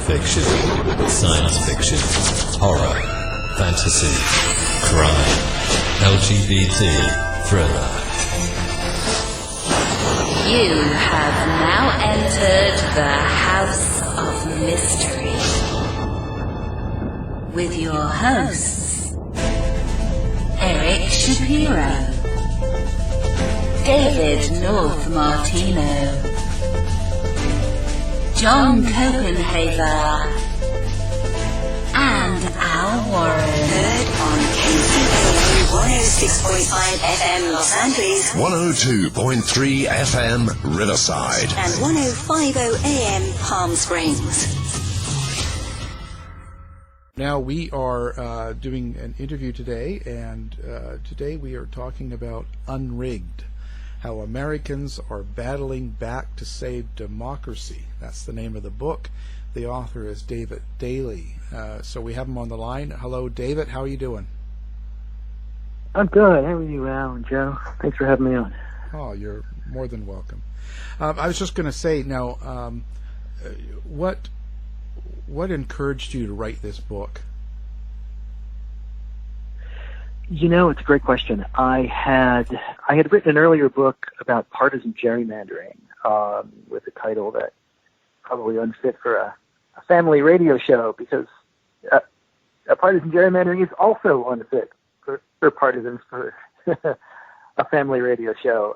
fiction, science fiction, horror, fantasy, crime, LGBT, thriller. You have now entered the House of Mystery with your hosts, Eric Shapiro, David North Martino, John Copenhaver, and Al Warren. Heard on KCAA 106.5 FM Los Angeles, 102.3 FM Riverside, and 105.0 AM Palm Springs. Now we are doing an interview today, and today we are talking about Unrigged, how Americans are battling back to save democracy. That's the name of the book. The author is David Daley. So we have him on the line. Hello, David. How are you doing? I'm good. How are you, Al and Joe? Thanks for having me on. Oh, you're more than welcome. I was just going to say, now, what encouraged you to write this book? You know, it's a great question. I had written an earlier book about partisan gerrymandering with a title that probably unfit for a family radio show, because a partisan gerrymandering is also unfit for partisans for a family radio show.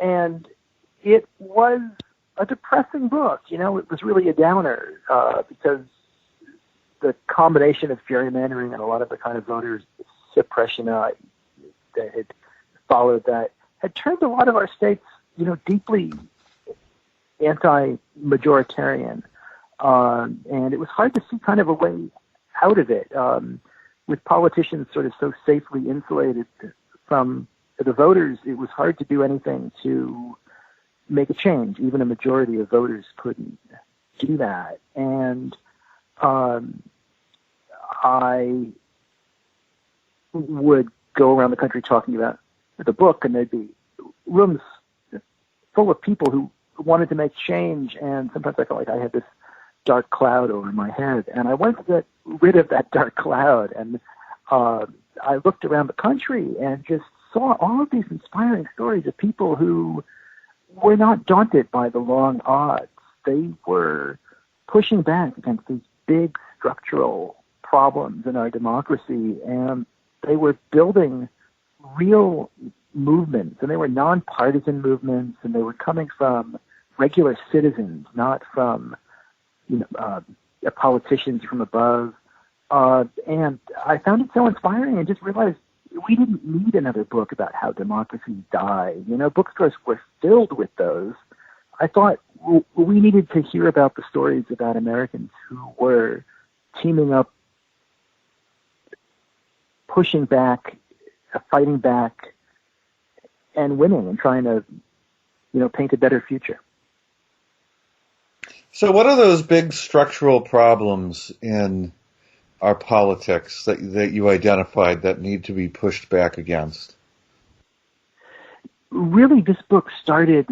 And it was a depressing book. You know, it was really a downer because the combination of gerrymandering and a lot of the kind of voters suppression that had followed that had turned a lot of our states, you know, deeply anti-majoritarian. And it was hard to see kind of a way out of it, with politicians sort of so safely insulated from the voters. It was hard to do anything to make a change. Even a majority of voters couldn't do that. And I would go around the country talking about the book, and there'd be rooms full of people who wanted to make change, and sometimes I felt like I had this dark cloud over my head, and I wanted to get rid of that dark cloud. And I looked around the country and just saw all of these inspiring stories of people who were not daunted by the long odds. They were pushing back against these big structural problems in our democracy, and they were building real movements, and they were nonpartisan movements, and they were coming from regular citizens, not from politicians from above. And I found it so inspiring, and just realized we didn't need another book about how democracies die. You know, bookstores were filled with those. I thought we needed to hear about the stories about Americans who were teaming up, pushing back, fighting back, and winning, and trying to, you know, paint a better future. So what are those big structural problems in our politics that you identified that need to be pushed back against? Really, this book started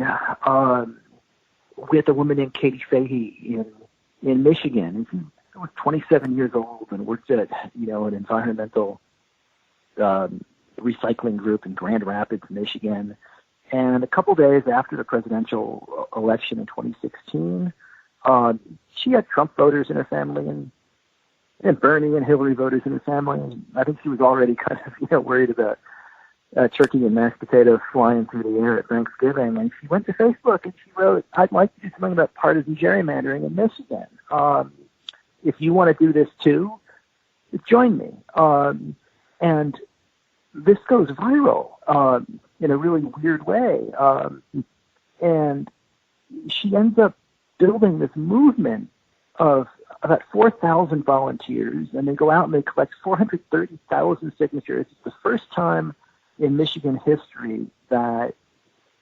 with a woman named Katie Fahey in Michigan. She was 27 years old and worked at, you know, an environmental recycling group in Grand Rapids, Michigan. And a couple days after the presidential election in 2016, she had Trump voters in her family and Bernie and Hillary voters in her family. And I think she was already kind of, you know, worried about turkey and mashed potatoes flying through the air at Thanksgiving. And she went to Facebook and she wrote, "I'd like to do something about partisan gerrymandering in Michigan. If you want to do this too, join me." And this goes viral in a really weird way. And she ends up building this movement of about 4,000 volunteers, and they go out and they collect 430,000 signatures. It's the first time in Michigan history that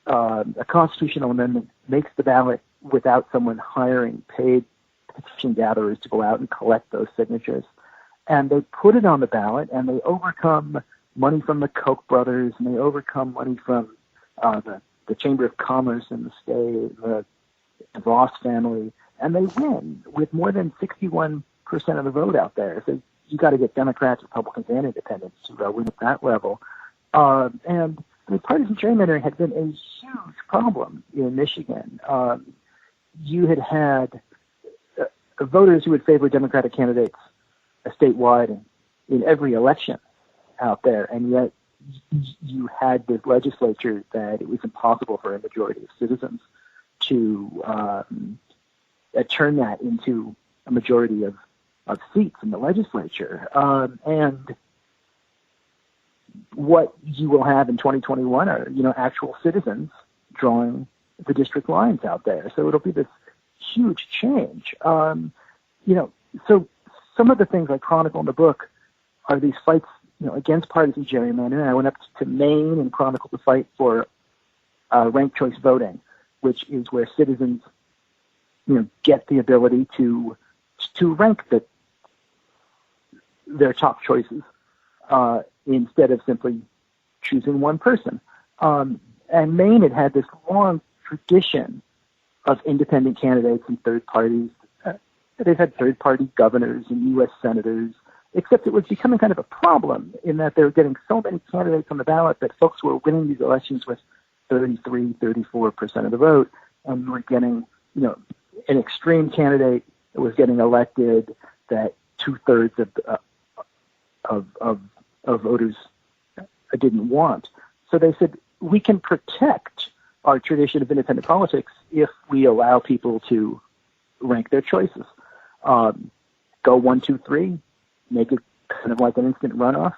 a constitutional amendment makes the ballot without someone hiring paid petition gatherers to go out and collect those signatures. And they put it on the ballot, and they overcome money from the Koch brothers, and they overcome money from the Chamber of Commerce in the state, the Voss family, and they win with more than 61% of the vote out there. So you got to get Democrats, Republicans, and Independents to win at that level. And partisan gerrymandering had been a huge problem in Michigan. You had voters who would favor Democratic candidates statewide and in every election out there, and yet you had this legislature that it was impossible for a majority of citizens to turn that into a majority of seats in the legislature. And what you will have in 2021 are, actual citizens drawing the district lines out there. So it'll be this huge change. So some of the things I chronicle in the book are these fights, against partisan gerrymandering. I went up to Maine and chronicled the fight for ranked choice voting, which is where citizens, get the ability to rank their top choices instead of simply choosing one person. And Maine had this long tradition of independent candidates and third parties. They've had third-party governors and U.S. senators, except it was becoming kind of a problem in that they were getting so many candidates on the ballot that folks were winning these elections with 33, 34% of the vote, and we were getting, an extreme candidate that was getting elected that 2/3 of voters didn't want. So they said, we can protect our tradition of independent politics if we allow people to rank their choices. Go 1, 2, 3, make it kind of like an instant runoff.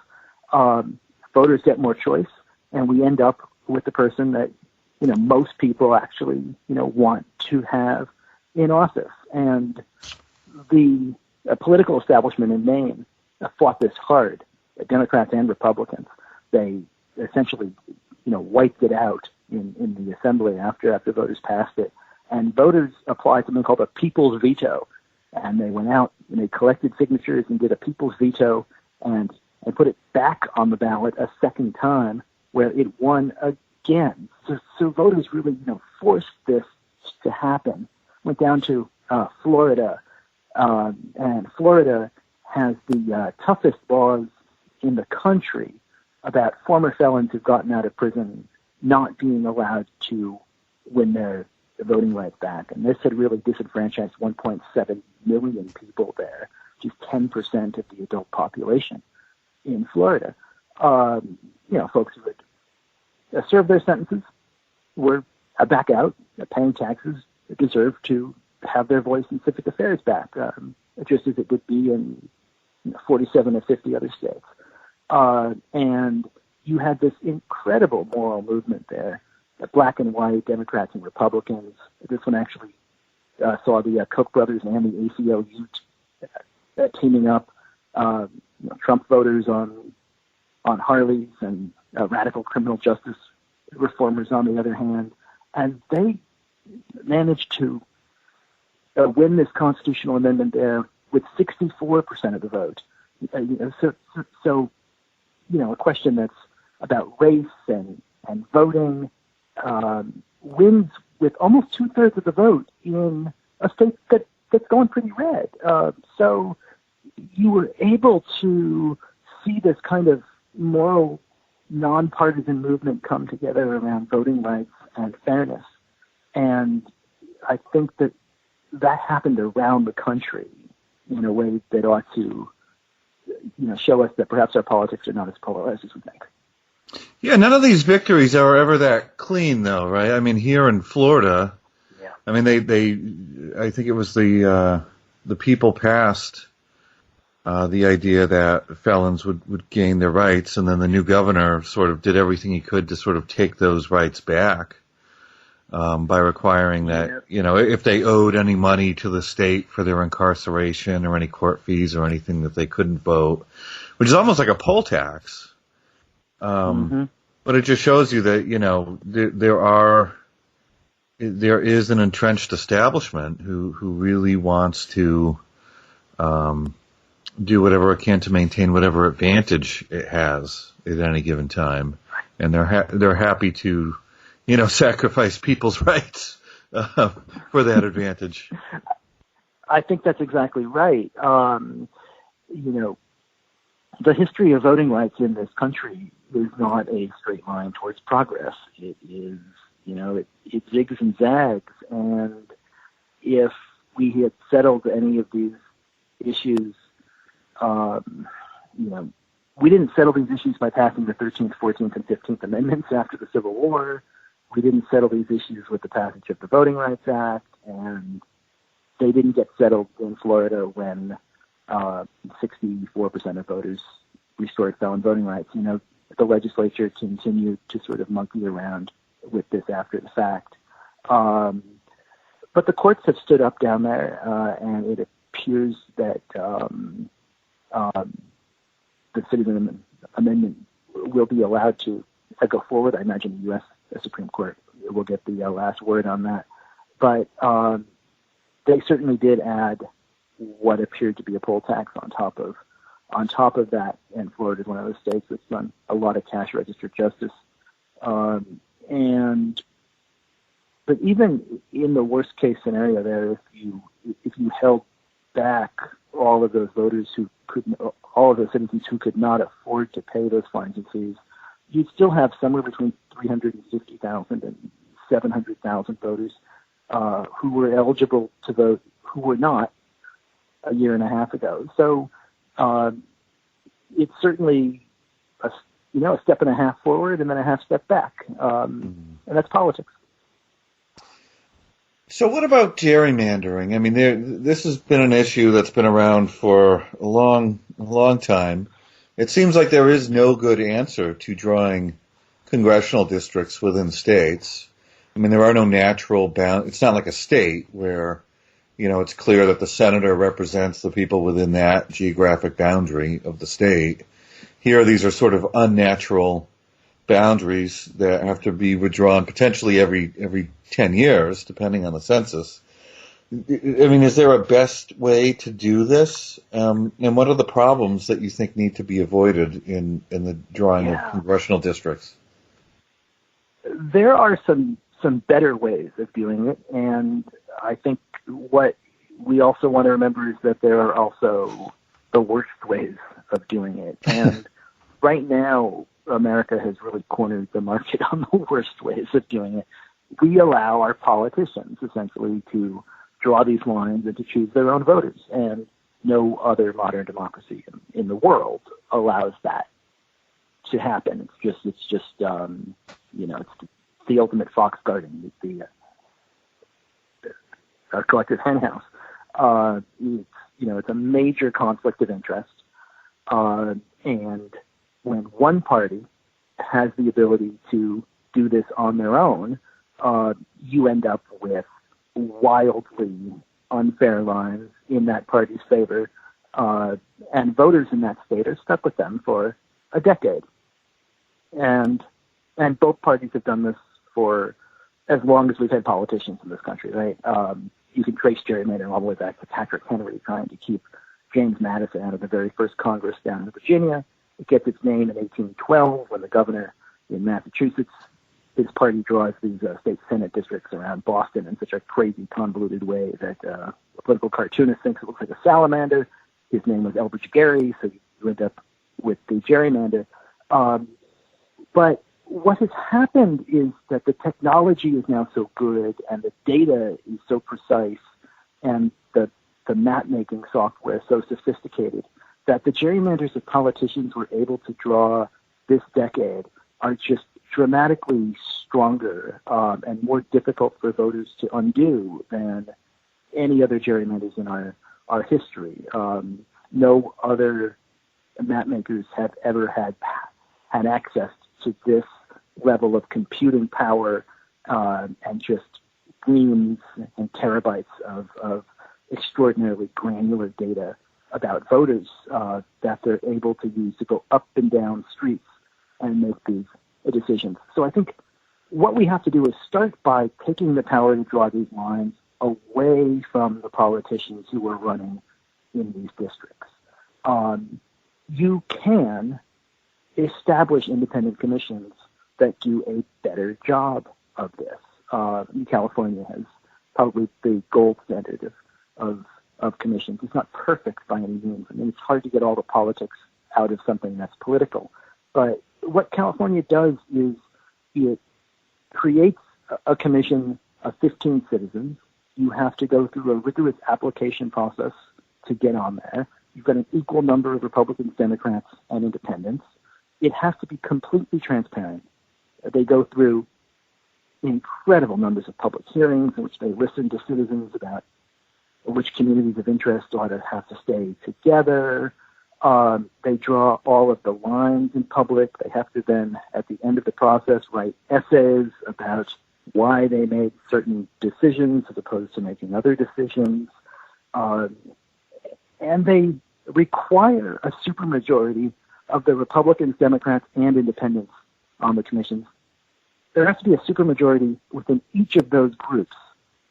Voters get more choice, and we end up with the person that, most people actually, want to have in office. And the political establishment in Maine fought this hard, Democrats and Republicans. They essentially, wiped it out in the assembly after voters passed it. And voters applied something called a people's veto. And they went out and they collected signatures and did a people's veto and put it back on the ballot a second time where it won again. So voters really, forced this to happen. Went down to Florida, and Florida has the toughest laws in the country about former felons who've gotten out of prison not being allowed to win their voting rights back. And this had really disenfranchised 1.7 million people there, which is 10% of the adult population in Florida. Folks who had served their sentences were back out, paying taxes, deserved to have their voice in civic affairs back, just as it would be in 47 or 50 other states. And you had this incredible moral movement there, the black and white, Democrats and Republicans. This one actually saw the Koch brothers and the ACLU teaming up, Trump voters on Harleys and radical criminal justice reformers on the other hand. And they managed to win this constitutional amendment there with 64% of the vote. So, a question that's about race and voting wins with almost 2/3 of the vote in a state that's going pretty red. So you were able to see this kind of moral, nonpartisan movement come together around voting rights and fairness. And I think that happened around the country in a way that ought to, show us that perhaps our politics are not as polarized as we think. Yeah, none of these victories are ever that clean, though, right? I mean, here in Florida, yeah. I mean, I think it was the people passed the idea that felons would gain their rights, and then the new governor sort of did everything he could to sort of take those rights back by requiring that, if they owed any money to the state for their incarceration or any court fees or anything, that they couldn't vote, which is almost like a poll tax. But it just shows you that, there is an entrenched establishment who really wants to do whatever it can to maintain whatever advantage it has at any given time, and they're happy to, sacrifice people's rights for that advantage. I think that's exactly right. The history of voting rights in this country is not a straight line towards progress. It is, it zigs and zags. And if we had settled any of these issues, we didn't settle these issues by passing the 13th, 14th, and 15th Amendments after the Civil War. We didn't settle these issues with the passage of the Voting Rights Act, and they didn't get settled in Florida when 64% of voters restored felon voting rights. The legislature continued to sort of monkey around with this after the fact. But the courts have stood up down there, and it appears that the Citizen Amendment will be allowed to go forward. I imagine the U.S. Supreme Court will get the last word on that. But they certainly did add what appeared to be a poll tax on top of that. And Florida is one of those states that's done a lot of cash register justice. But even in the worst case scenario there, if you held back all of those voters all of those citizens who could not afford to pay those fines and fees, you'd still have somewhere between 350,000 and 700,000 voters who were eligible to vote who were not a year and a half ago. So it's certainly a step and a half forward and then a half step back, and that's politics. So what about gerrymandering? I mean, this has been an issue that's been around for a long time. It seems like there is no good answer to drawing congressional districts within states. I mean, there are no natural bounds. It's not like a state where, it's clear that the senator represents the people within that geographic boundary of the state. Here, these are sort of unnatural boundaries that have to be withdrawn potentially every 10 years, depending on the census. I mean, is there a best way to do this? And what are the problems that you think need to be avoided in the drawing of congressional districts? There are some better ways of doing it, and I think what we also want to remember is that there are also the worst ways of doing it. And right now, America has really cornered the market on the worst ways of doing it. We allow our politicians essentially to draw these lines and to choose their own voters, and no other modern democracy in the world allows that to happen. It's just the ultimate fox garden. It's our collective henhouse. It's a major conflict of interest, and when one party has the ability to do this on their own, you end up with wildly unfair lines in that party's favor, and voters in that state are stuck with them for a decade. And both parties have done this for as long as we've had politicians in this country, right? You can trace gerrymandering all the way back to Patrick Henry trying to keep James Madison out of the very first Congress down in Virginia. It gets its name in 1812 when the governor in Massachusetts, his party draws these state Senate districts around Boston in such a crazy, convoluted way that a political cartoonist thinks it looks like a salamander. His name was Elbridge Gerry, so you end up with the gerrymander. But what has happened is that the technology is now so good and the data is so precise and the map-making software so sophisticated that the gerrymanders that politicians were able to draw this decade are just dramatically stronger and more difficult for voters to undo than any other gerrymanders in our history. No other mapmakers have ever had access to this level of computing power and just reams and terabytes of extraordinarily granular data about voters that they're able to use to go up and down streets and make these decisions. So I think what we have to do is start by taking the power to draw these lines away from the politicians who are running in these districts. You can establish independent commissions that do a better job of this. California has probably the gold standard of of commissions. It's not perfect by any means. I mean, it's hard to get all the politics out of something that's political. But what California does is it creates a commission of 15 citizens. You have to go through a rigorous application process to get on there. You've got an equal number of Republicans, Democrats, and independents. It has to be completely transparent. They go through incredible numbers of public hearings in which they listen to citizens about which communities of interest ought to have to stay together. They draw all of the lines in public. They have to then, at the end of the process, write essays about why they made certain decisions as opposed to making other decisions. And they require a supermajority of the Republicans, Democrats, and independents on the commissions. There has to be a supermajority within each of those groups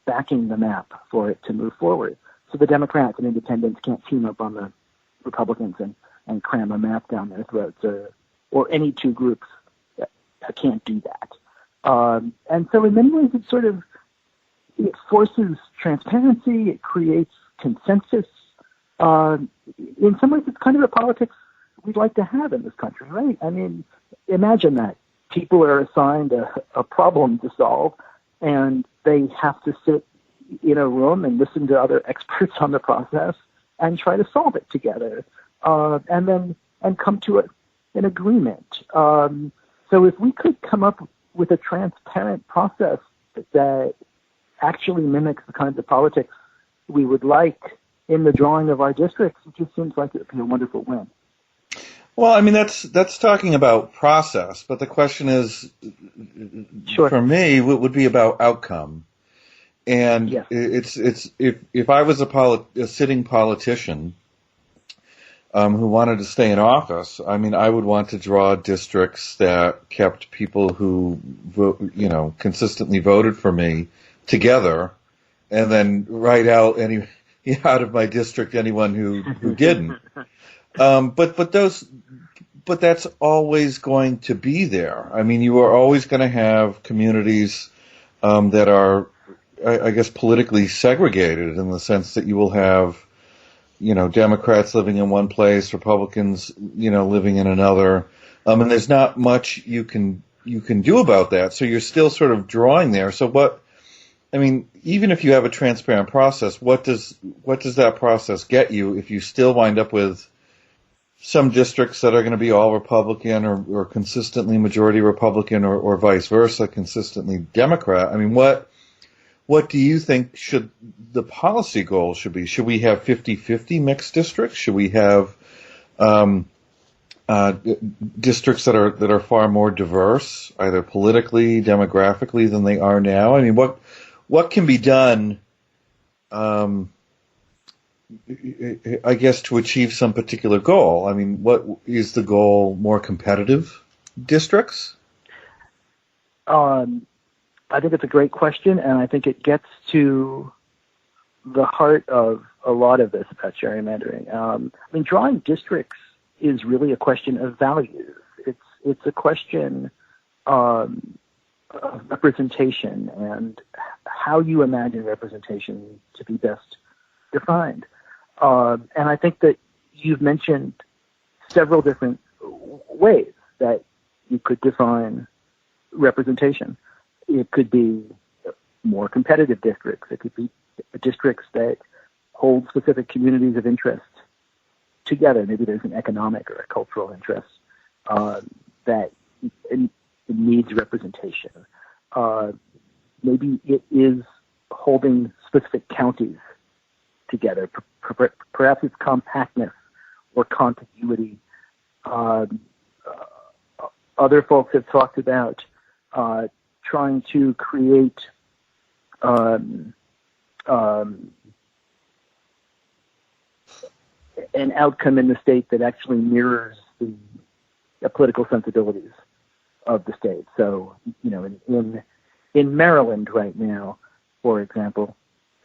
backing the map for it to move forward. So the Democrats and independents can't team up on the Republicans and cram a map down their throats, or any two groups that can't do that. And so in many ways it forces transparency, it creates consensus. In some ways it's kind of the politics we'd like to have in this country, right? I mean, imagine that. People are assigned a problem to solve, and they have to sit in a room and listen to other experts on the process and try to solve it together, and come to an agreement. So if we could come up with a transparent process that actually mimics the kinds of politics we would like in the drawing of our districts, it just seems like it would be a wonderful win. Well, I mean, that's talking about process, but the question is, sure, for me, it would be about outcome. And yes. it's if I was a sitting politician who wanted to stay in office, I mean, I would want to draw districts that kept people who consistently voted for me together, and then write out out of my district anyone who didn't. But that's always going to be there. I mean, you are always going to have communities that are, I guess, politically segregated in the sense that you will have, Democrats living in one place, Republicans, living in another, and there's not much you can do about that. So you're still sort of drawing there. So even if you have a transparent process, what does that process get you if you still wind up with some districts that are going to be all Republican or consistently majority Republican or vice versa, consistently Democrat? I mean, what do you think should the policy goal should be? Should we have 50-50 mixed districts? Should we have districts that are far more diverse, either politically, demographically than they are now? I mean, what can be done, I guess, to achieve some particular goal? I mean, what is the goal? More competitive districts? I think it's a great question, and I think it gets to the heart of a lot of this about gerrymandering. I mean, drawing districts is really a question of values. It's a question of representation and how you imagine representation to be best defined. And I think that you've mentioned several different ways that you could define representation. It could be more competitive districts. It could be districts that hold specific communities of interest together. Maybe there's an economic or a cultural interest that it needs representation. Maybe it is holding specific counties together. Perhaps it's compactness or contiguity. Other folks have talked about trying to create an outcome in the state that actually mirrors the political sensibilities of the state. So, in Maryland right now, for example,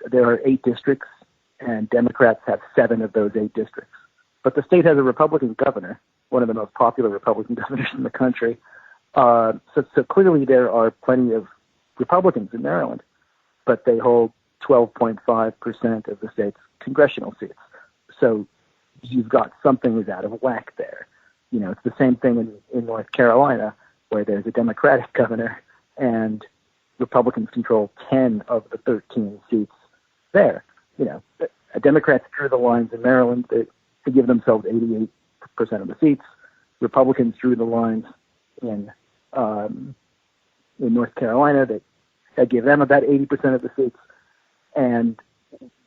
there are 8 districts, and Democrats have 7 of those 8 districts. But the state has a Republican governor, one of the most popular Republican governors in the country. So clearly there are plenty of Republicans in Maryland, but they hold 12.5% of the state's congressional seats. So you've got something is out of whack there. You know, it's the same thing in North Carolina, where there's a Democratic governor and Republicans control 10 of the 13 seats there. You know, Democrats drew the lines in Maryland to give themselves 88% of the seats. Republicans drew the lines in North Carolina that gave them about 80% of the seats. And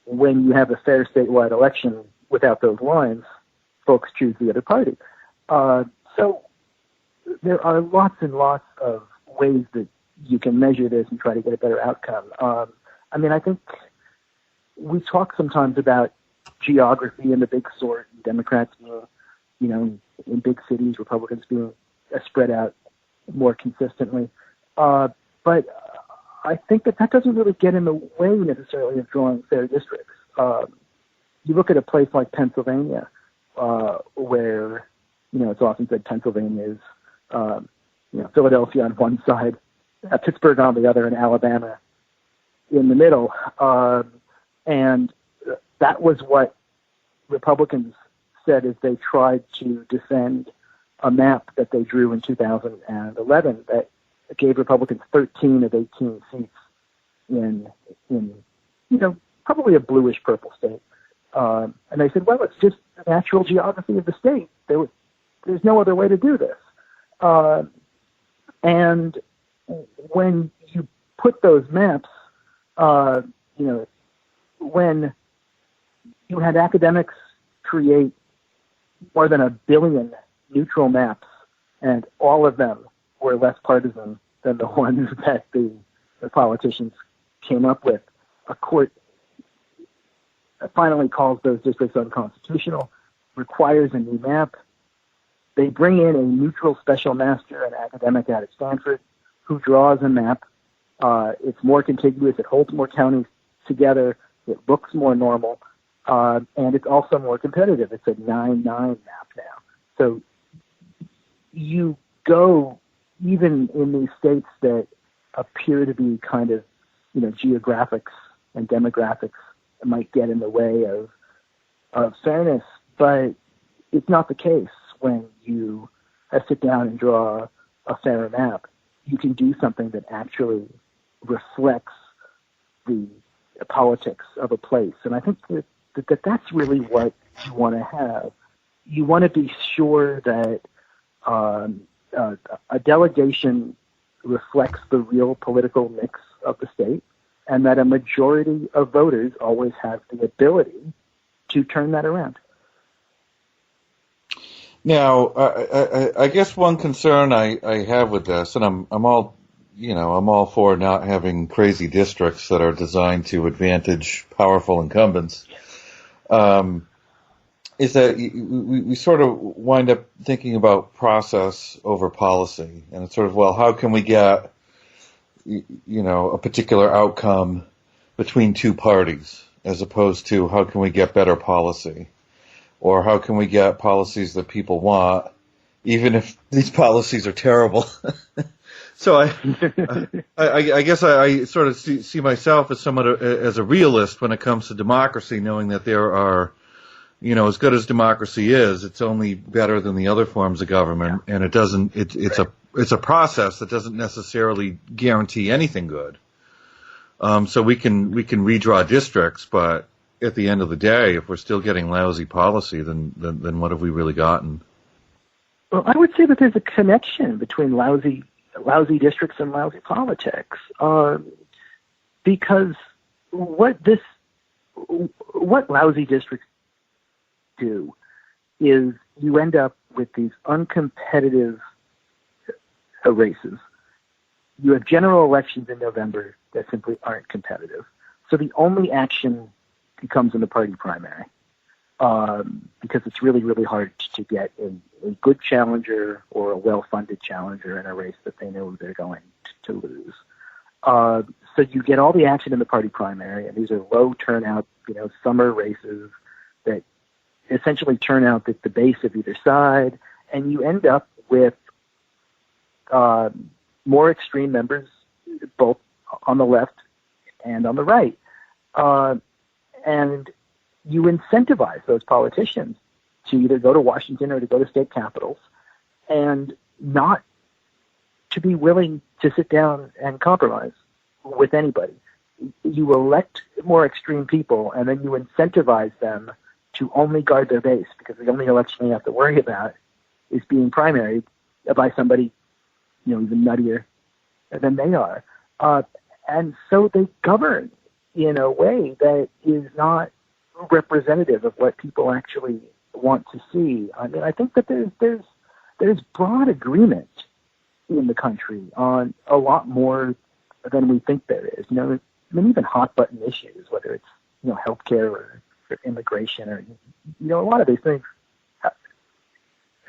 when you have a fair statewide election without those lines, folks choose the other party. So there are lots and lots of ways that you can measure this and try to get a better outcome. I mean, I think we talk sometimes about geography and the big sort, Democrats being, you know, in big cities, Republicans being spread out more consistently. But I think that doesn't really get in the way necessarily of drawing fair districts. You look at a place like Pennsylvania, where, you know, it's often said Pennsylvania is, you know, Philadelphia on one side, Pittsburgh on the other, and Alabama in the middle. And that was what Republicans said as they tried to defend a map that they drew in 2011 that gave Republicans 13 of 18 seats in you know, probably a bluish purple state. And they said, well, it's just the natural geography of the state. There's no other way to do this. And when you put those maps, you know, when you had academics create more than 1 billion neutral maps, and all of them were less partisan than the ones that the politicians came up with, a court finally calls those districts unconstitutional, requires a new map. They bring in a neutral special master, an academic out at Stanford, who draws a map. It's more contiguous. It holds more counties together. It looks more normal. And it's also more competitive. It's a 9-9 map now. So you go, even in these states that appear to be kind of, you know, geographics and demographics might get in the way of fairness, but it's not the case when you sit down and draw a fair map. You can do something that actually reflects the politics of a place. And I think that that's really what you want to have. You want to be sure that a delegation reflects the real political mix of the state, and that a majority of voters always have the ability to turn that around. Now, I guess one concern I have with this, and I'm all for not having crazy districts that are designed to advantage powerful incumbents, is that we sort of wind up thinking about process over policy, and it's sort of, well, how can we get, you know, a particular outcome between two parties, as opposed to how can we get better policy, or how can we get policies that people want, even if these policies are terrible. So I guess I sort of see myself as somewhat as a realist when it comes to democracy, knowing that there are, you know, as good as democracy is, it's only better than the other forms of government, and it doesn't. It's a process that doesn't necessarily guarantee anything good. So we can redraw districts, but at the end of the day, if we're still getting lousy policy, then what have we really gotten? Well, I would say that there's a connection between lousy districts and lousy politics, because what lousy districts do is you end up with these uncompetitive races. You have general elections in November that simply aren't competitive. So the only action comes in the party primary, because it's really, really hard to get a good challenger or a well-funded challenger in a race that they know they're going to lose. So you get all the action in the party primary, and these are low turnout, you know, summer races that essentially turn out at the base of either side, and you end up with more extreme members, both on the left and on the right. And you incentivize those politicians to either go to Washington or to go to state capitals and not to be willing to sit down and compromise with anybody. You elect more extreme people, and then you incentivize them to only guard their base, because the only election they have to worry about is being primaried by somebody, even nuttier than they are. And so they govern in a way that is not representative of what people actually want to see. I mean, I think that there's broad agreement in the country on a lot more than we think there is. Even hot button issues, whether it's healthcare or immigration or a lot of these things.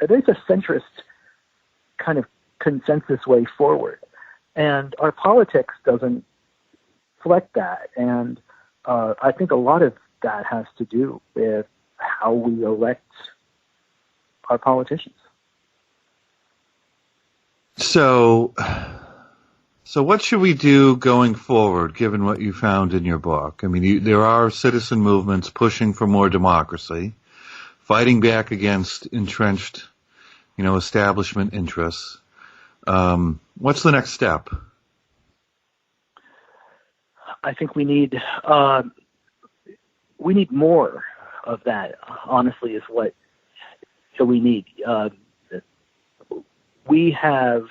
There's a centrist kind of consensus way forward, and our politics doesn't reflect that. And I think a lot of that has to do with how we elect our politicians. So what should we do going forward, given what you found in your book? I mean, there are citizen movements pushing for more democracy, fighting back against entrenched, establishment interests. What's the next step? I think we need more of that, honestly, is what we need. We have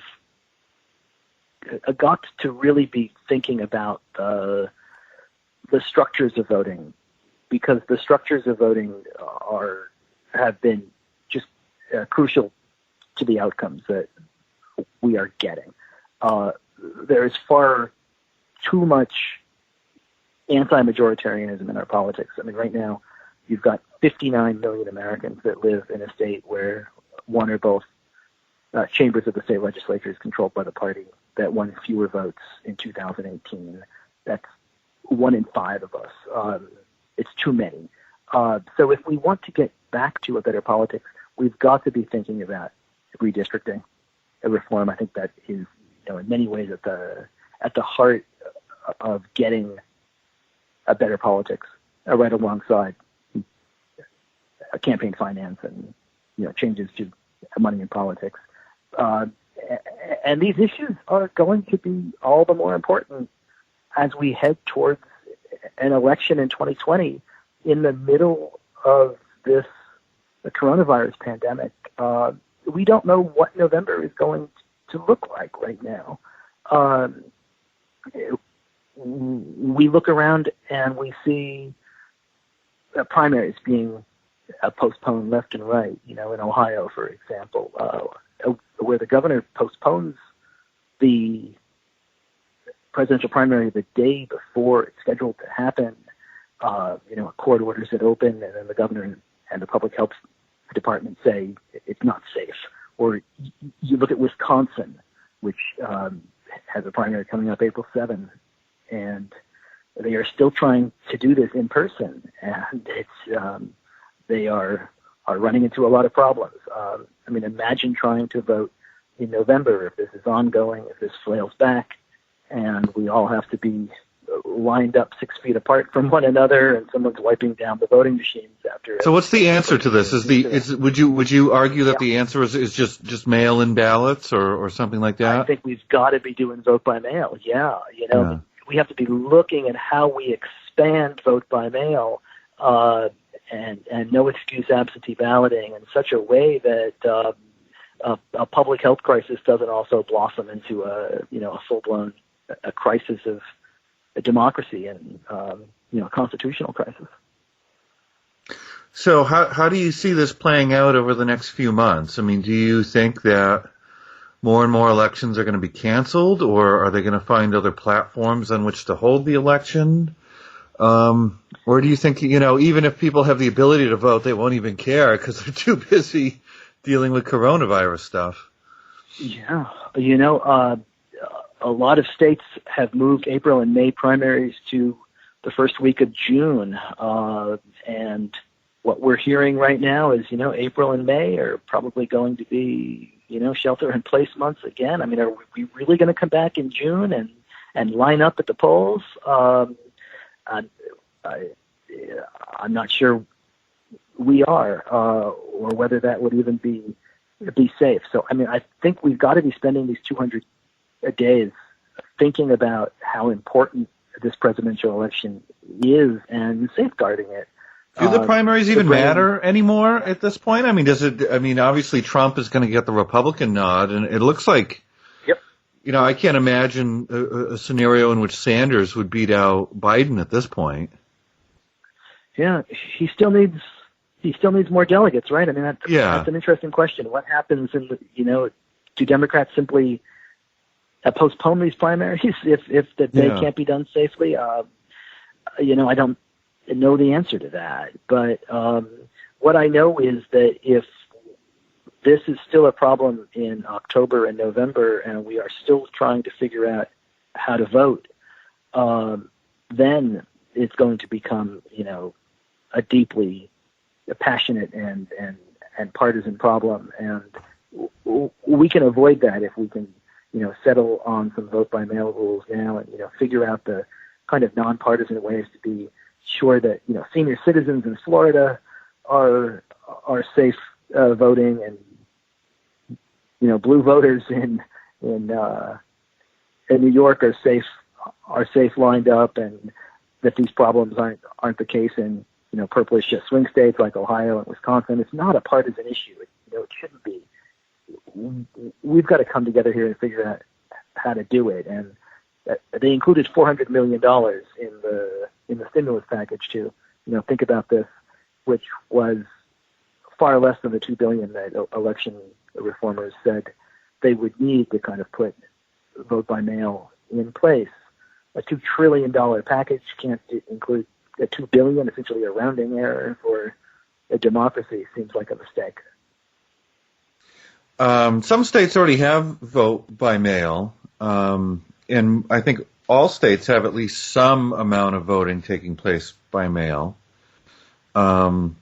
got to really be thinking about the structures of voting, because the structures of voting have been just crucial to the outcomes that we are getting. There is far too much anti-majoritarianism in our politics. I mean, right now, you've got 59 million Americans that live in a state where one or both chambers of the state legislature is controlled by the party that won fewer votes in 2018. That's 1 in 5 of us. It's too many. So if we want to get back to a better politics, we've got to be thinking about redistricting, a reform. I think that is, in many ways at the heart of getting a better politics, right alongside campaign finance and changes to money in politics. And these issues are going to be all the more important as we head towards an election in 2020 in the middle of the coronavirus pandemic. We don't know what November is going to look like right now. We look around and we see primaries being postponed left and right, in Ohio, for example, where the governor postpones the presidential primary the day before it's scheduled to happen. A court orders it open, and then the governor and the public health department say it's not safe. Or you look at Wisconsin, which has a primary coming up April 7th, and they are still trying to do this in person, and they are running into a lot of problems. Imagine trying to vote in November if this is ongoing, if this flails back, and we all have to be lined up 6 feet apart from one another, and someone's wiping down the voting machines after. So what's the answer to this? Would you argue that the answer is just mail-in ballots or something like that? I think we've got to be doing vote by mail. Yeah. We have to be looking at how we expand vote by mail and no excuse absentee balloting in such a way that a public health crisis doesn't also blossom into a full-blown a crisis of democracy and a constitutional crisis. So how do you see this playing out over the next few months? I mean, do you think that more and more elections are going to be canceled, or are they going to find other platforms on which to hold the election? Or do you think, even if people have the ability to vote, they won't even care because they're too busy dealing with coronavirus stuff? Yeah. A lot of states have moved April and May primaries to the first week of June. And what we're hearing right now is, April and May are probably going to be, shelter-in-place months again. I mean, are we really going to come back in June and line up at the polls? I'm not sure we are, or whether that would even be safe. So, I mean, I think we've got to be spending these 200 days thinking about how important this presidential election is and safeguarding it. Do the primaries even matter anymore at this point? I mean, does it? I mean, obviously Trump is going to get the Republican nod, and it looks like, you know, I can't imagine a scenario in which Sanders would beat out Biden at this point. Yeah, he still needs more delegates, right? I mean, that's an interesting question. What happens do Democrats simply postpone these primaries if they can't be done safely? I don't know the answer to that. But what I know is that if this is still a problem in October and November, and we are still trying to figure out how to vote, then it's going to become, a deeply passionate and partisan problem. And we can avoid that if we can, settle on some vote by mail rules now and, figure out the kind of nonpartisan ways to be sure that, senior citizens in Florida are safe voting, and, blue voters in New York are safe lined up, and that these problems aren't the case in, purplish swing states like Ohio and Wisconsin. It's not a partisan issue. It shouldn't be. We've got to come together here and figure out how to do it. And they included $400 million in the stimulus package to, think about this, which was far less than the $2 billion that election reformers said they would need to kind of put vote by mail in place. A $2 trillion package can't include a $2 billion, essentially a rounding error for a democracy. Seems like a mistake. Some states already have vote by mail, and I think all states have at least some amount of voting taking place by mail. So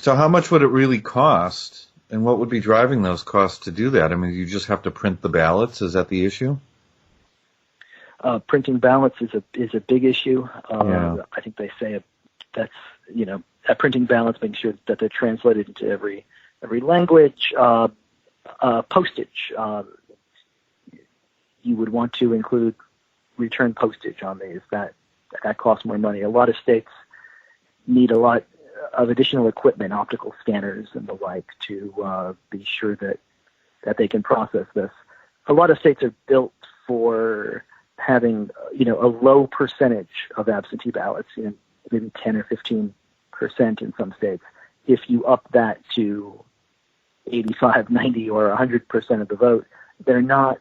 how much would it really cost, and what would be driving those costs to do that? I mean, you just have to print the ballots? Is that the issue? Printing ballots is a big issue. I think they say that's printing ballots, making sure that they're translated into every language. Postage. You would want to include return postage on these. That costs more money. A lot of states need a lot of additional equipment, optical scanners and the like, to be sure that they can process this. A lot of states are built for having, a low percentage of absentee ballots, maybe 10 or 15% in some states. If you up that to 85, 90, or 100% of the vote, they're not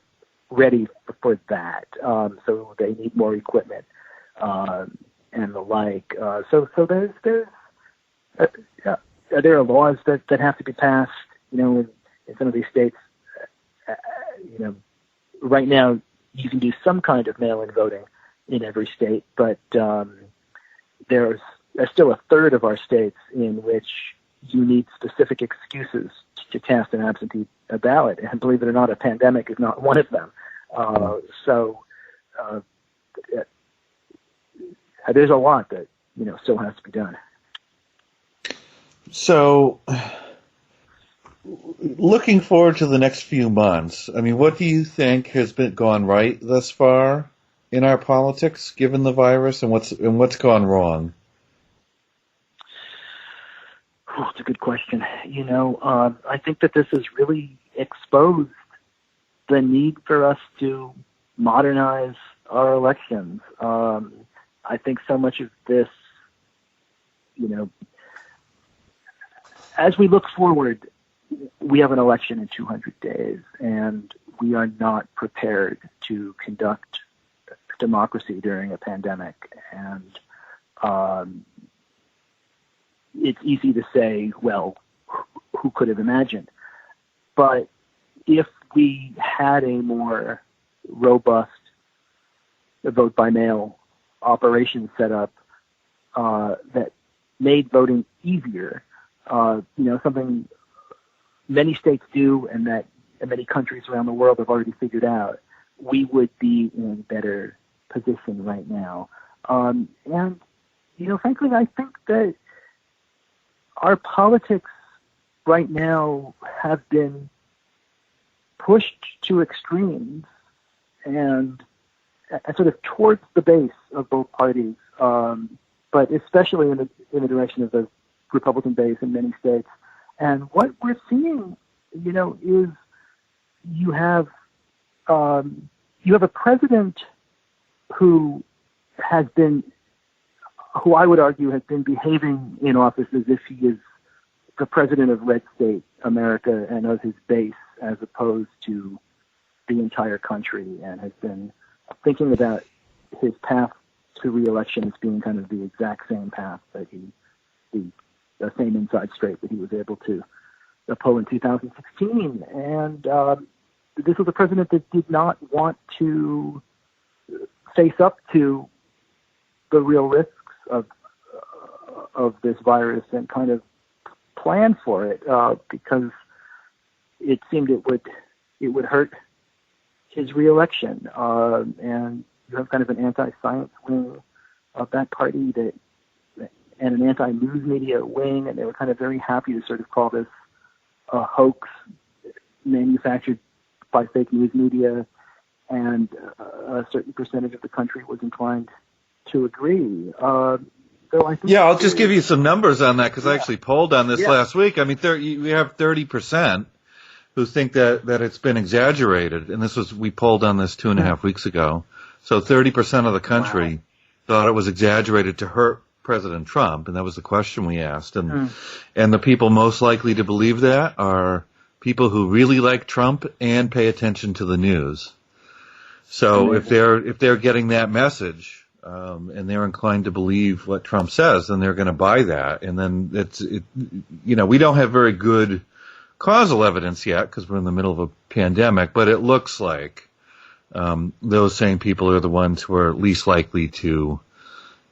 ready for that. So they need more equipment and the like. So there are laws that have to be passed. In some of these states, right now you can do some kind of mail-in voting in every state, but there's still a third of our states in which you need specific excuses to cast an absentee ballot. And believe it or not, a pandemic is not one of them. There's a lot that, still has to be done. So, looking forward to the next few months, I mean, what do you think has gone right thus far in our politics, given the virus, and what's gone wrong? Oh, it's a good question. I think that this has really exposed the need for us to modernize our elections. I think so much of this, as we look forward, we have an election in 200 days, and we are not prepared to conduct democracy during a pandemic. And it's easy to say, well, who could have imagined? But if we had a more robust vote by mail operation set up that made voting easier, something many states do and that many countries around the world have already figured out, we would be in a better position right now. And frankly, I think that our politics right now have been pushed to extremes and sort of towards the base of both parties, but especially in the direction of the Republican base in many states. And what we're seeing, is you have a president who I would argue has been behaving in office as if he is the president of red state America and of his base, as opposed to the entire country, and has been thinking about his path to re-election as being kind of the exact same path that the same inside straight that he was able to pull in 2016. And this was a president that did not want to face up to the real risks of this virus and kind of plan for it, because it seemed it would hurt his reelection. And you have kind of an anti-science wing of that party and an anti-news media wing, and they were kind of very happy to sort of call this a hoax manufactured by fake news media, and a certain percentage of the country was inclined to agree. So I think I'll just give you some numbers on that, because I actually polled on this last week. I mean, we have 30% who think that it's been exaggerated, and we polled on this 2.5 weeks ago. So 30% of the country thought it was exaggerated to hurt President Trump, and that was the question we asked. And the people most likely to believe that are people who really like Trump and pay attention to the news. So if they're getting that message, and they're inclined to believe what Trump says, then they're going to buy that. And then we don't have very good causal evidence yet because we're in the middle of a pandemic, but it looks like those same people are the ones who are least likely to,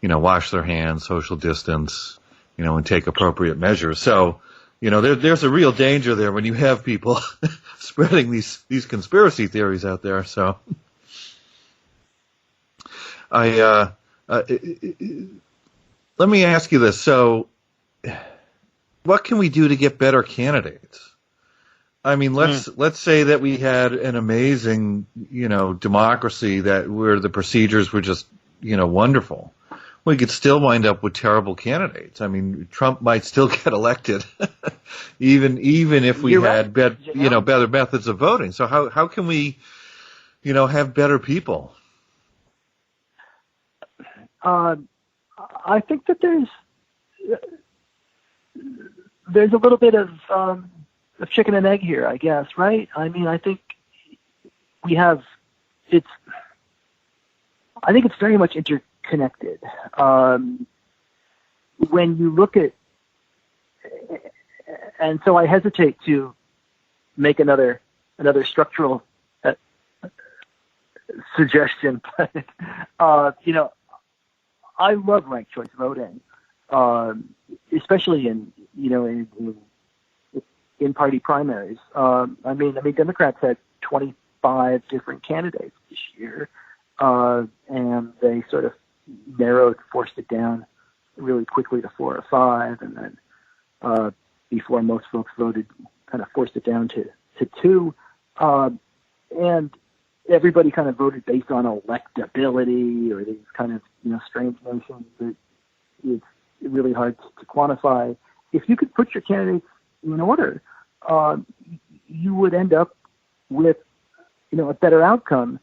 wash their hands, social distance, and take appropriate measures. So, there's a real danger there when you have people spreading these conspiracy theories out there. So. Let me ask you this. So, what can we do to get better candidates? I mean, let's say that we had an amazing, democracy where the procedures were just, wonderful. We could still wind up with terrible candidates. I mean, Trump might still get elected, even if we had better methods of voting. So how can we, have better people? I think that there's a little bit of chicken and egg here, I guess, right? I mean, I think I think it's very much interconnected. When you look at, and so I hesitate to make another structural suggestion, but I love ranked choice voting, especially in party primaries. I mean, Democrats had 25 different candidates this year, and they sort of forced it down really quickly to 4 or 5, and then before most folks voted, kind of forced it down to 2, and everybody kind of voted based on electability or these kind of strange notions that it's really hard to quantify. If you could put your candidates in order, you would end up with a better outcome,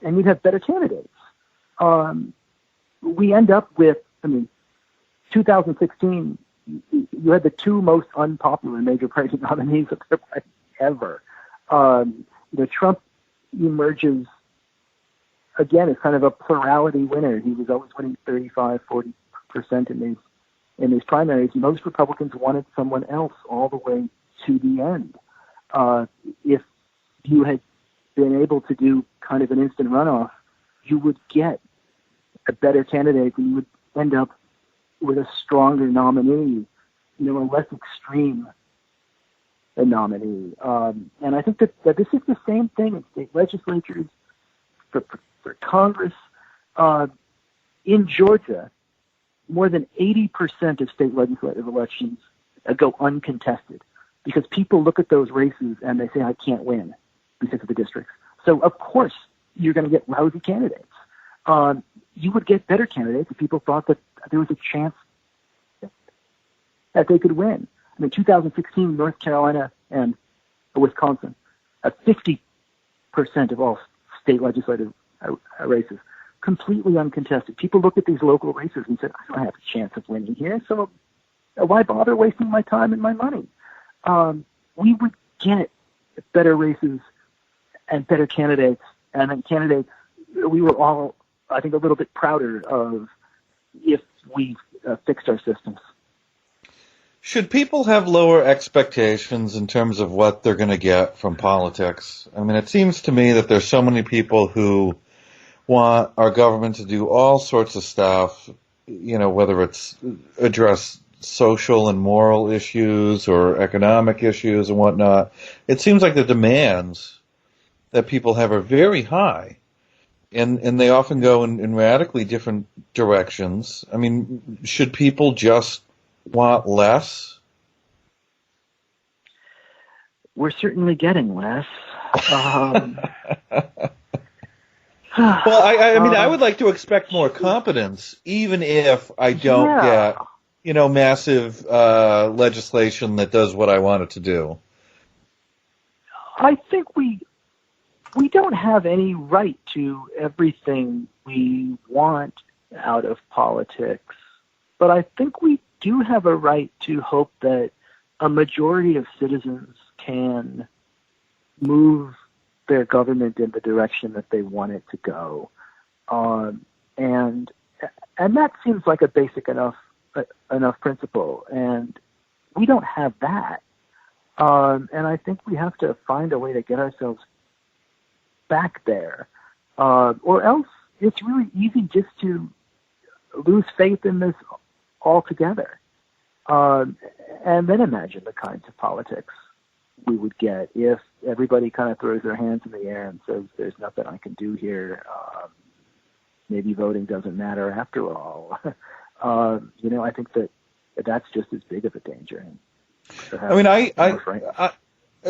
and you'd have better candidates. We end up with, 2016, you had the 2 most unpopular major party nominees of their party ever. Trump emerges again as kind of a plurality winner. He was always winning 35-40% in these primaries. Most Republicans wanted someone else all the way to the end. If you had been able to do kind of an instant runoff, you would get a better candidate, and you would end up with a stronger nominee, a less extreme nominee. And I think that this is the same thing in state legislatures, for Congress. In Georgia, more than 80% of state legislative elections go uncontested because people look at those races and they say, I can't win because of the districts. So, of course, you're going to get lousy candidates. You would get better candidates if people thought that there was a chance that they could win. I mean, 2016, North Carolina and Wisconsin, 50% of all state legislative races, completely uncontested. People looked at these local races and said, I don't have a chance of winning here, so why bother wasting my time and my money? We would get better races and better candidates, and then candidates we were all, I think, a little bit prouder of if we fixed our systems. Should people have lower expectations in terms of what they're going to get from politics? I mean, it seems to me that there's so many people who want our government to do all sorts of stuff, you know, whether it's address social and moral issues or economic issues and whatnot. It seems like the demands that people have are very high, and they often go in radically different directions. I mean, should people just want less? We're certainly getting less. Well, I mean, I would like to expect more competence, even if I don't get, you know, massive legislation that does what I want it to do. I think we don't have any right to everything we want out of politics, but I think we do have a right to hope that a majority of citizens can move their government in the direction that they want it to go, and that seems like a basic enough principle, and we don't have that, and I think we have to find a way to get ourselves back there, or else it's really easy just to lose faith in this altogether, and then imagine the kinds of politics we would get if everybody kind of throws their hands in the air and says, there's nothing I can do here. Maybe voting doesn't matter after all. You know, I think that's just as big of a danger. I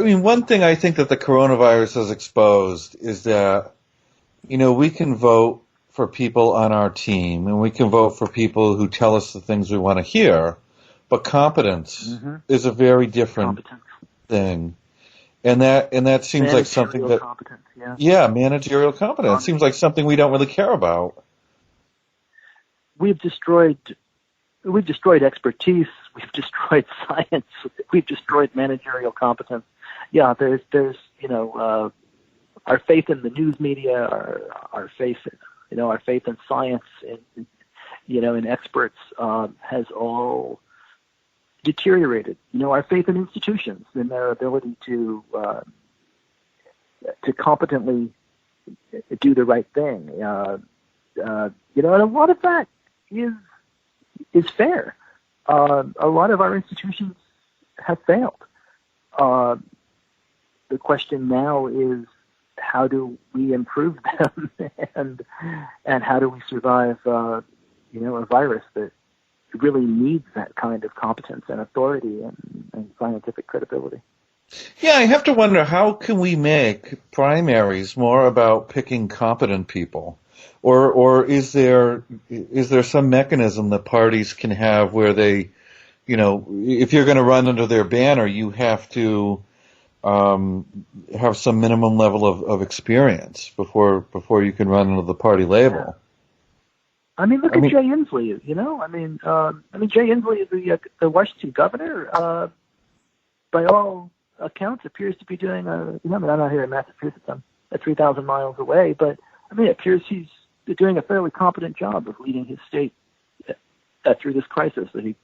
mean, one thing I think that the coronavirus has exposed is that, you know, we can vote for people on our team and we can vote for people who tell us the things we want to hear, but competence is a very different thing. And that seems like something that, managerial competence seems like something we don't really care about. We've destroyed expertise. We've destroyed science. We've destroyed managerial competence. Yeah, there's you know, our faith in the news media, our faith in science, and you know, in experts has all deteriorated. You know, our faith in institutions and their ability to competently do the right thing. You know, and a lot of that is fair. A lot of our institutions have failed. The question now is, how do we improve them, and how do we survive, you know, a virus that really needs that kind of competence and authority and scientific credibility? Yeah, I have to wonder, how can we make primaries more about picking competent people? Or is there some mechanism that parties can have where they, you know, if you're going to run under their banner, you have to have some minimum level of experience before you can run under the party label? Yeah. I mean, look at Jay Inslee. You know, I mean, Jay Inslee is the Washington governor. By all accounts, appears to be doing I'm not here in Massachusetts. I'm 3,000 miles away, but I mean, it appears he's doing a fairly competent job of leading his state through this crisis. That he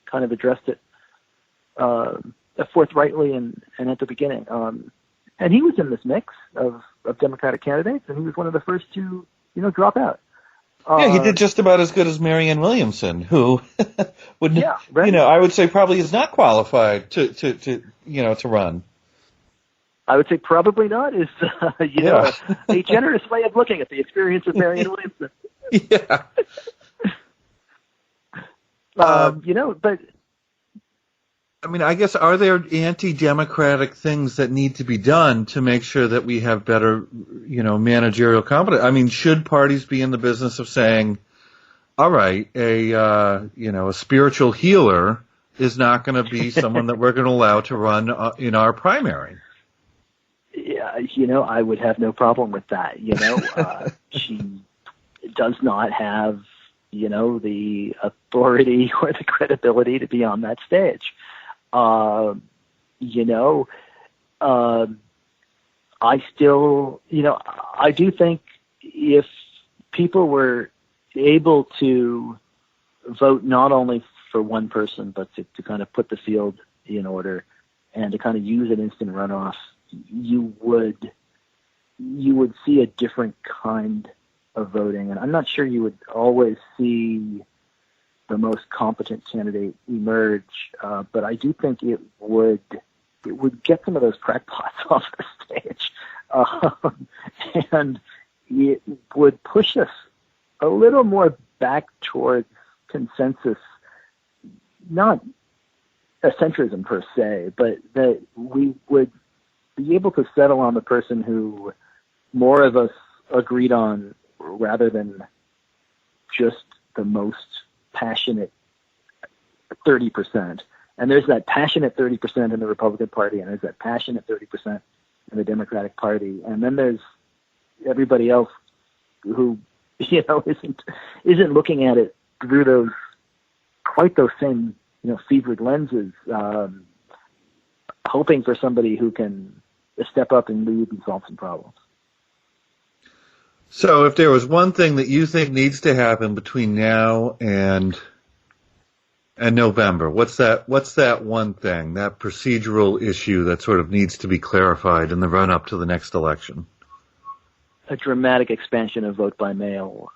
kind of addressed it forthrightly and at the beginning. And he was in this mix of Democratic candidates, and he was one of the first to, you know, drop out. Yeah, he did just about as good as Marianne Williamson, who would, right. You know, I would say probably is not qualified to run. I would say probably not is, know, a generous way of looking at the experience of Marianne Williamson. Yeah. But I mean, I guess, are there anti-democratic things that need to be done to make sure that we have better, managerial competence? I mean, should parties be in the business of saying, all right, a spiritual healer is not going to be someone that we're going to allow to run in our primary? Yeah, I would have no problem with that. She does not have, the authority or the credibility to be on that stage. I still, I do think if people were able to vote not only for one person, but to kind of put the field in order and to kind of use an instant runoff, you would see a different kind of voting. And I'm not sure you would always see the most competent candidate emerge, but I do think it would get some of those crackpots off the stage, and it would push us a little more back towards consensus, not a centrism per se, but that we would be able to settle on the person who more of us agreed on, rather than just the most passionate 30%. And there's that passionate 30% in the Republican Party, and there's that passionate 30% in the Democratic Party. And then there's everybody else who, isn't looking at it through those same, fevered lenses, hoping for somebody who can step up and lead and solve some problems. So if there was one thing that you think needs to happen between now and November, what's that one thing, that procedural issue that sort of needs to be clarified in the run-up to the next election? A dramatic expansion of vote by mail,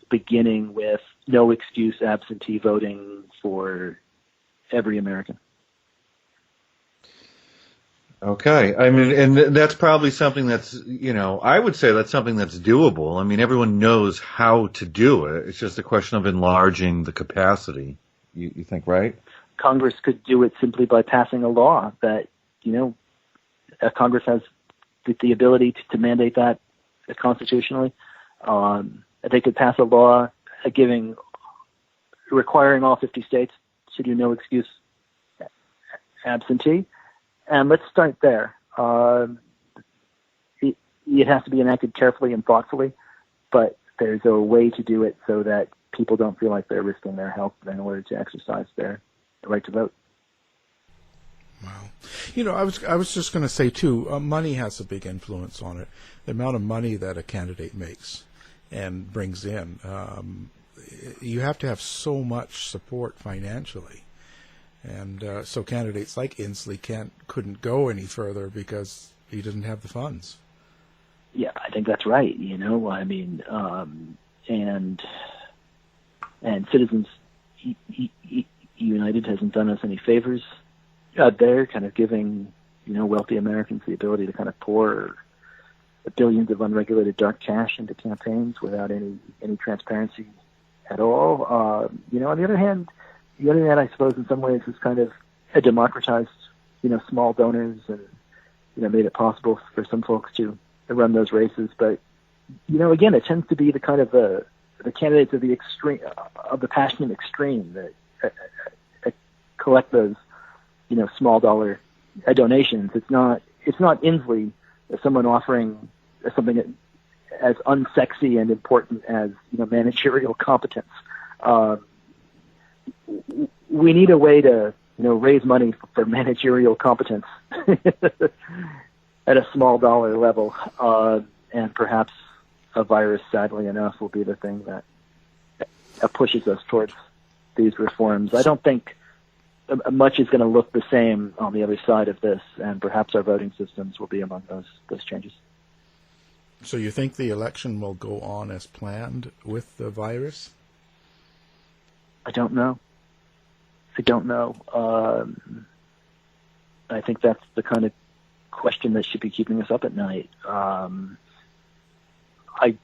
beginning with no excuse absentee voting for every American. Okay. I mean, and that's probably something that's, I would say that's something that's doable. I mean, everyone knows how to do it. It's just a question of enlarging the capacity. You think, right? Congress could do it simply by passing a law that, Congress has the ability to mandate that constitutionally. They could pass a law requiring all 50 states to do no excuse absentee. And let's start there. It has to be enacted carefully and thoughtfully, but there's a way to do it so that people don't feel like they're risking their health in order to exercise their right to vote. Wow. I was just going to say, too, money has a big influence on it. The amount of money that a candidate makes and brings in, you have to have so much support financially. And so candidates like Inslee couldn't go any further because he didn't have the funds. Yeah, I think that's right. And Citizens United hasn't done us any favors. They're kind of giving, wealthy Americans the ability to kind of pour billions of unregulated dark cash into campaigns without any transparency at all. On the other hand, the internet, I suppose, in some ways has kind of democratized, small donors and, made it possible for some folks to run those races. But, again, it tends to be the kind of the candidates of the extreme, of the passionate extreme that collect those, small dollar donations. It's not Inslee, someone offering something as unsexy and important as, managerial competence. We need a way to, raise money for managerial competence at a small dollar level, and perhaps a virus, sadly enough, will be the thing that pushes us towards these reforms. I don't think much is going to look the same on the other side of this, and perhaps our voting systems will be among those changes. So you think the election will go on as planned with the virus? I don't know. I think that's the kind of question that should be keeping us up at night. I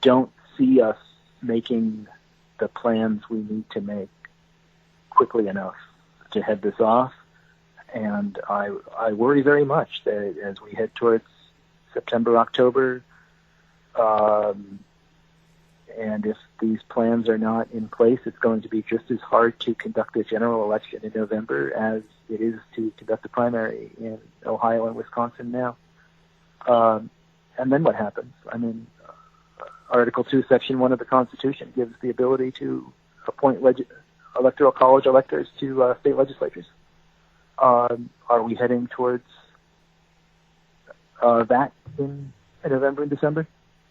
don't see us making the plans we need to make quickly enough to head this off. And I worry very much that as we head towards September, October, and if these plans are not in place, it's going to be just as hard to conduct a general election in November as it is to conduct a primary in Ohio and Wisconsin now. And then what happens? I mean, Article 2, Section 1 of the Constitution gives the ability to appoint electoral college electors to state legislatures. Are we heading towards that in November and December?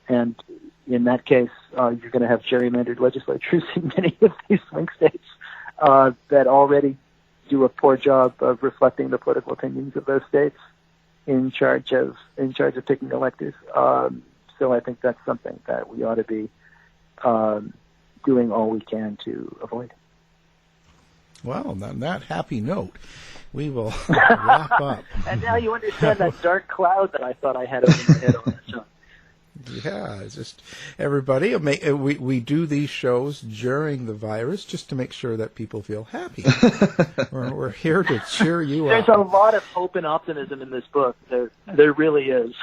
And in that case, you're going to have gerrymandered legislatures in many of these swing states that already do a poor job of reflecting the political opinions of those states in charge of picking electors. So I think that's something that we ought to be doing all we can to avoid. Well, on that happy note, we will wrap up. And now you understand that dark cloud that I thought I had over my head all that time. Yeah, it's just everybody. We do these shows during the virus just to make sure that people feel happy. We're here to cheer you up. There's a lot of hope and optimism in this book. There really is.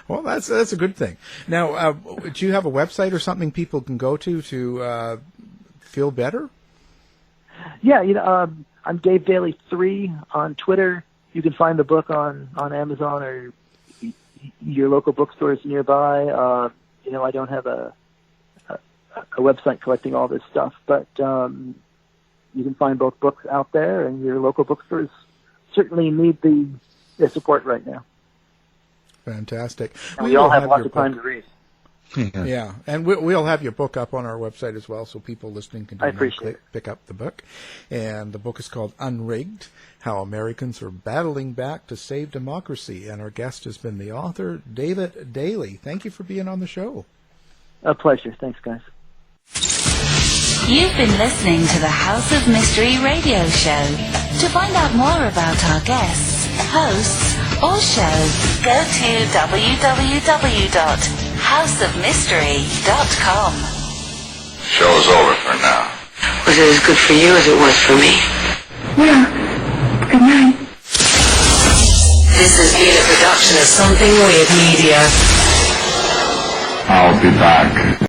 Well, that's a good thing. Now, do you have a website or something people can go to feel better? Yeah, I'm Dave Daley 3 on Twitter. You can find the book on Amazon or your local bookstores nearby. I don't have a website collecting all this stuff, but you can find both books out there, and your local bookstores certainly need the support right now. Fantastic. And we all have lots of time to read. Yeah, and we'll have your book up on our website as well, so people listening can pick up the book. And the book is called Unrigged, How Americans Are Battling Back to Save Democracy. And our guest has been the author, David Daley. Thank you for being on the show. A pleasure. Thanks, guys. You've been listening to the House of Mystery radio show. To find out more about our guests, hosts, or shows, go to www.houseofmystery.com. Show's over for now. Was it as good for you as it was for me? Yeah. Good night. This has been a production of Something Weird Media. I'll be back.